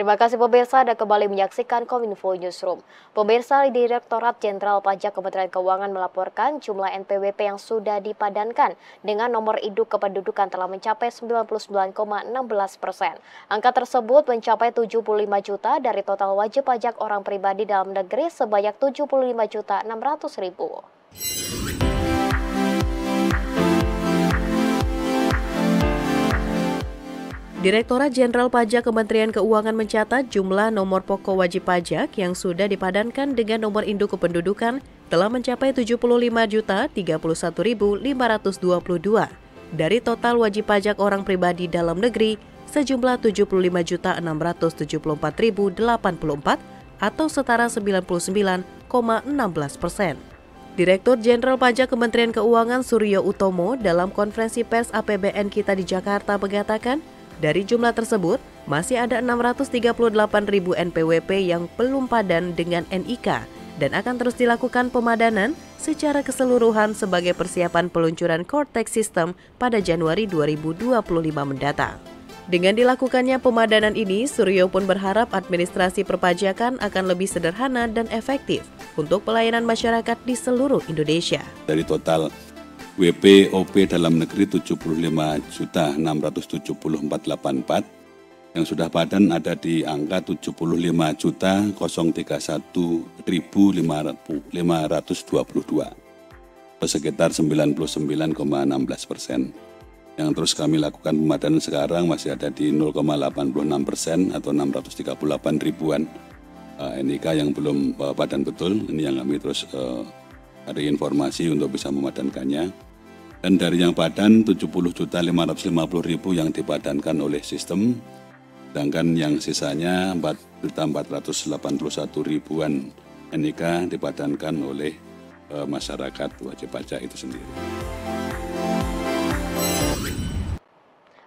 Terima kasih pemirsa, Anda kembali menyaksikan Kominfo Newsroom. Pemirsa, Direktorat Jenderal Pajak Kementerian Keuangan melaporkan jumlah NPWP yang sudah dipadankan dengan nomor induk kependudukan telah mencapai 99,16%. Angka tersebut mencapai 75 juta dari total wajib pajak orang pribadi dalam negeri sebanyak 75.600.000. Direktorat Jenderal Pajak Kementerian Keuangan mencatat jumlah nomor pokok wajib pajak yang sudah dipadankan dengan nomor induk kependudukan telah mencapai 75.031.522 dari total wajib pajak orang pribadi dalam negeri sejumlah 75.674.084 atau setara 99,16%. Direktur Jenderal Pajak Kementerian Keuangan Suryo Utomo dalam konferensi pers APBN Kita di Jakarta mengatakan, dari jumlah tersebut, masih ada 638.000 NPWP yang belum padan dengan NIK dan akan terus dilakukan pemadanan secara keseluruhan sebagai persiapan peluncuran Core Tax System pada Januari 2025 mendatang. Dengan dilakukannya pemadanan ini, Suryo pun berharap administrasi perpajakan akan lebih sederhana dan efektif untuk pelayanan masyarakat di seluruh Indonesia. Dari total WP OP dalam negeri 75.974.084 yang sudah padan ada di angka 75.031.522 atau sekitar 99,16%. Yang terus kami lakukan pemadanan sekarang masih ada di 0,86% atau 638 ribuan NIK yang belum padan betul. Ini yang kami terus ada informasi untuk bisa memadankannya. Dan dari yang padan 70.550.000 yang dipadankan oleh sistem, sedangkan yang sisanya 4.481.000-an NIK dipadankan oleh masyarakat wajib pajak itu sendiri.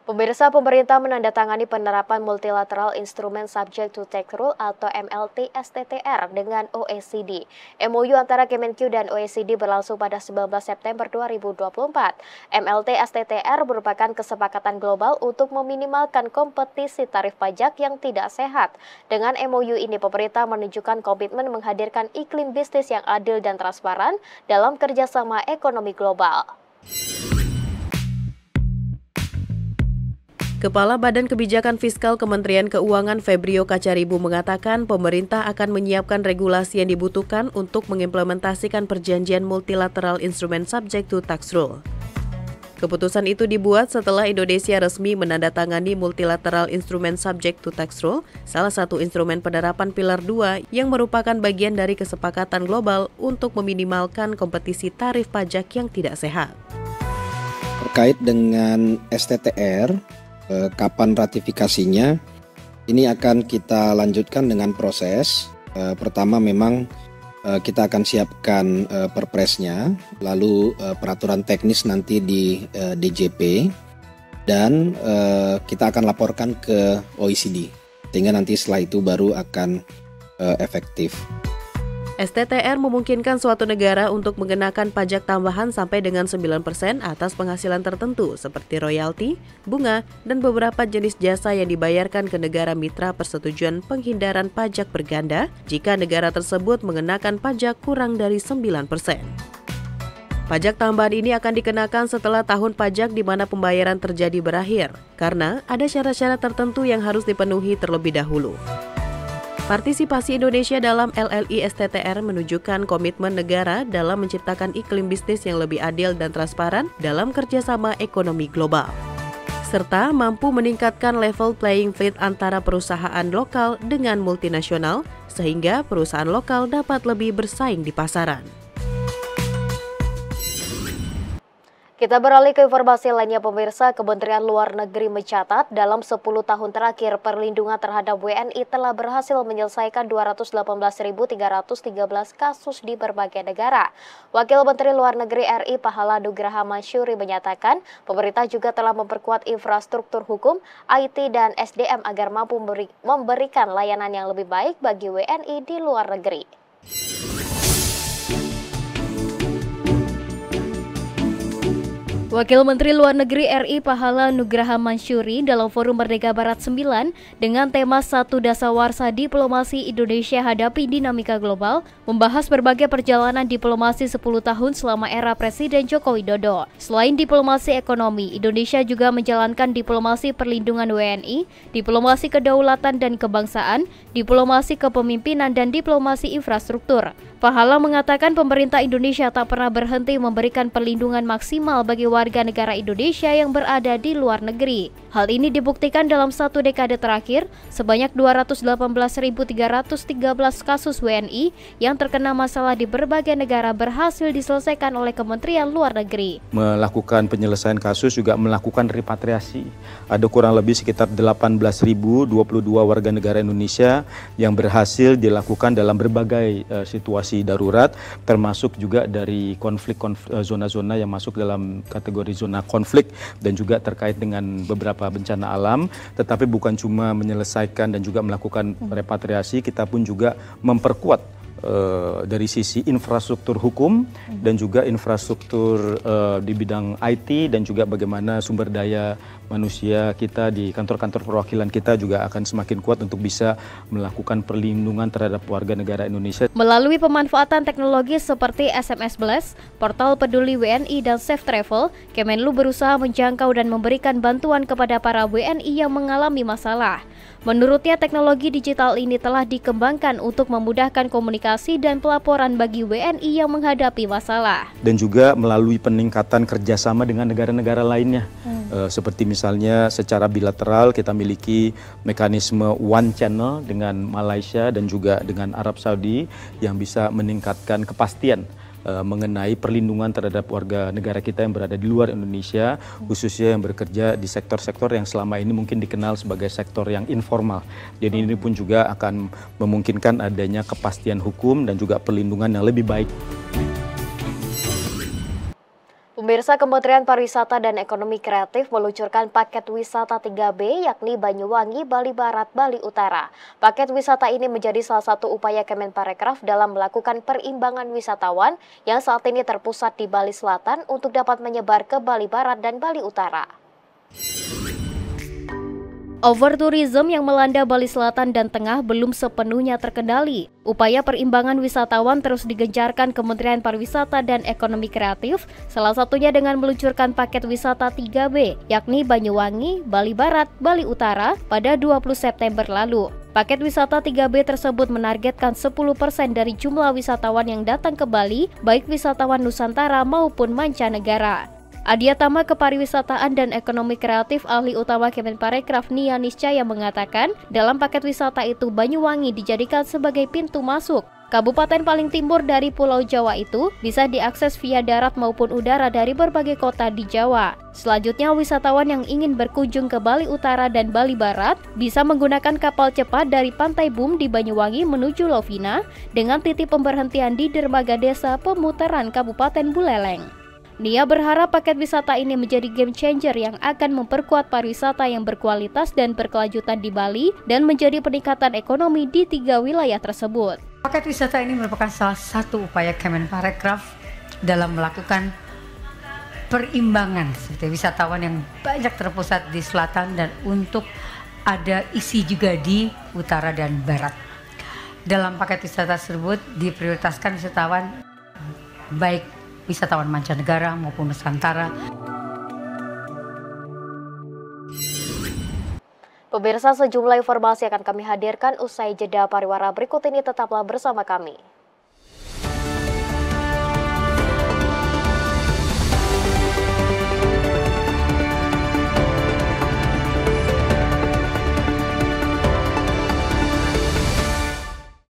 Pemirsa, pemerintah menandatangani penerapan Multilateral Instrument Subject to Tax Rule atau MLT STTR dengan OECD. MOU antara Kemenq dan OECD berlangsung pada 19 September 2024. MLT STTR merupakan kesepakatan global untuk meminimalkan kompetisi tarif pajak yang tidak sehat. Dengan MOU ini, pemerintah menunjukkan komitmen menghadirkan iklim bisnis yang adil dan transparan dalam kerjasama ekonomi global. Kepala Badan Kebijakan Fiskal Kementerian Keuangan Febrio Kacaribu mengatakan pemerintah akan menyiapkan regulasi yang dibutuhkan untuk mengimplementasikan perjanjian Multilateral Instrument Subject to Tax Rule. Keputusan itu dibuat setelah Indonesia resmi menandatangani Multilateral Instrument Subject to Tax Rule, salah satu instrumen penerapan Pilar 2 yang merupakan bagian dari kesepakatan global untuk meminimalkan kompetisi tarif pajak yang tidak sehat. Terkait dengan STTR, kapan ratifikasinya, ini akan kita lanjutkan dengan proses. Pertama memang kita akan siapkan perpresnya, lalu peraturan teknis nanti di DJP, dan kita akan laporkan ke OECD, sehingga nanti setelah itu baru akan efektif. STTR memungkinkan suatu negara untuk mengenakan pajak tambahan sampai dengan 9% atas penghasilan tertentu seperti royalti, bunga, dan beberapa jenis jasa yang dibayarkan ke negara mitra persetujuan penghindaran pajak berganda jika negara tersebut mengenakan pajak kurang dari 9%. Pajak tambahan ini akan dikenakan setelah tahun pajak di mana pembayaran terjadi berakhir, karena ada syarat-syarat tertentu yang harus dipenuhi terlebih dahulu. Partisipasi Indonesia dalam LLI STTR menunjukkan komitmen negara dalam menciptakan iklim bisnis yang lebih adil dan transparan dalam kerjasama ekonomi global, serta mampu meningkatkan level playing field antara perusahaan lokal dengan multinasional, sehingga perusahaan lokal dapat lebih bersaing di pasaran. Kita beralih ke informasi lainnya, pemirsa. Kementerian Luar Negeri mencatat dalam 10 tahun terakhir perlindungan terhadap WNI telah berhasil menyelesaikan 218.313 kasus di berbagai negara. Wakil Menteri Luar Negeri RI Pahala Nugraha Masyuri menyatakan pemerintah juga telah memperkuat infrastruktur hukum, IT, dan SDM agar mampu memberikan layanan yang lebih baik bagi WNI di luar negeri. Wakil Menteri Luar Negeri RI Pahala Nugraha Mansyuri dalam Forum Merdeka Barat 9 dengan tema Satu Dasawarsa Diplomasi Indonesia Hadapi Dinamika Global membahas berbagai perjalanan diplomasi 10 tahun selama era Presiden Joko Widodo. Selain diplomasi ekonomi, Indonesia juga menjalankan diplomasi perlindungan WNI, diplomasi kedaulatan dan kebangsaan, diplomasi kepemimpinan dan diplomasi infrastruktur. Pahala mengatakan pemerintah Indonesia tak pernah berhenti memberikan perlindungan maksimal bagi warga negara Indonesia yang berada di luar negeri. Hal ini dibuktikan dalam 1 dekade terakhir, sebanyak 218.313 kasus WNI yang terkena masalah di berbagai negara berhasil diselesaikan oleh Kementerian Luar Negeri. Melakukan penyelesaian kasus juga melakukan repatriasi. Ada kurang lebih sekitar 18.022 warga negara Indonesia yang berhasil dilakukan dalam berbagai situasi darurat, termasuk juga dari zona-zona yang masuk dalam kategori zona konflik dan juga terkait dengan beberapa bencana alam. Tetapi bukan cuma menyelesaikan dan juga melakukan repatriasi, kita pun juga memperkuat dari sisi infrastruktur hukum dan juga infrastruktur di bidang IT dan juga bagaimana sumber daya manusia kita di kantor-kantor perwakilan kita juga akan semakin kuat untuk bisa melakukan perlindungan terhadap warga negara Indonesia. Melalui pemanfaatan teknologi seperti SMS Blast, portal peduli WNI dan Safe Travel, Kemenlu berusaha menjangkau dan memberikan bantuan kepada para WNI yang mengalami masalah. Menurutnya, teknologi digital ini telah dikembangkan untuk memudahkan komunikasi dan pelaporan bagi WNI yang menghadapi masalah. Dan juga melalui peningkatan kerjasama dengan negara-negara lainnya. Seperti misalnya secara bilateral kita miliki mekanisme One Channel dengan Malaysia dan juga dengan Arab Saudi yang bisa meningkatkan kepastian mengenai perlindungan terhadap warga negara kita yang berada di luar Indonesia, khususnya yang bekerja di sektor-sektor yang selama ini mungkin dikenal sebagai sektor yang informal. Jadi ini pun juga akan memungkinkan adanya kepastian hukum dan juga perlindungan yang lebih baik. Pemirsa, Kementerian Pariwisata dan Ekonomi Kreatif meluncurkan paket wisata 3B yakni Banyuwangi, Bali Barat, Bali Utara. Paket wisata ini menjadi salah satu upaya Kemenparekraf dalam melakukan perimbangan wisatawan yang saat ini terpusat di Bali Selatan untuk dapat menyebar ke Bali Barat dan Bali Utara. Overtourism yang melanda Bali Selatan dan Tengah belum sepenuhnya terkendali. Upaya perimbangan wisatawan terus digencarkan Kementerian Pariwisata dan Ekonomi Kreatif, salah satunya dengan meluncurkan paket wisata 3B, yakni Banyuwangi, Bali Barat, Bali Utara pada 20 September lalu. Paket wisata 3B tersebut menargetkan 10% dari jumlah wisatawan yang datang ke Bali, baik wisatawan Nusantara maupun mancanegara. Adiatama Kepariwisataan dan Ekonomi Kreatif Ahli Utama Kemenparekraf Nia Niscaya mengatakan, dalam paket wisata itu Banyuwangi dijadikan sebagai pintu masuk. Kabupaten paling timur dari Pulau Jawa itu bisa diakses via darat maupun udara dari berbagai kota di Jawa. Selanjutnya, wisatawan yang ingin berkunjung ke Bali Utara dan Bali Barat bisa menggunakan kapal cepat dari Pantai Bum di Banyuwangi menuju Lovina dengan titik pemberhentian di dermaga desa pemutaran Kabupaten Buleleng. Nia berharap paket wisata ini menjadi game changer yang akan memperkuat pariwisata yang berkualitas dan berkelanjutan di Bali dan menjadi peningkatan ekonomi di 3 wilayah tersebut. Paket wisata ini merupakan salah satu upaya Kemenparekraf dalam melakukan perimbangan seperti wisatawan yang banyak terpusat di selatan dan untuk ada isi juga di utara dan barat. Dalam paket wisata tersebut diprioritaskan wisatawan baik wisatawan mancanegara maupun Nusantara. Pemirsa, sejumlah informasi akan kami hadirkan usai jeda pariwara berikut ini, tetaplah bersama kami.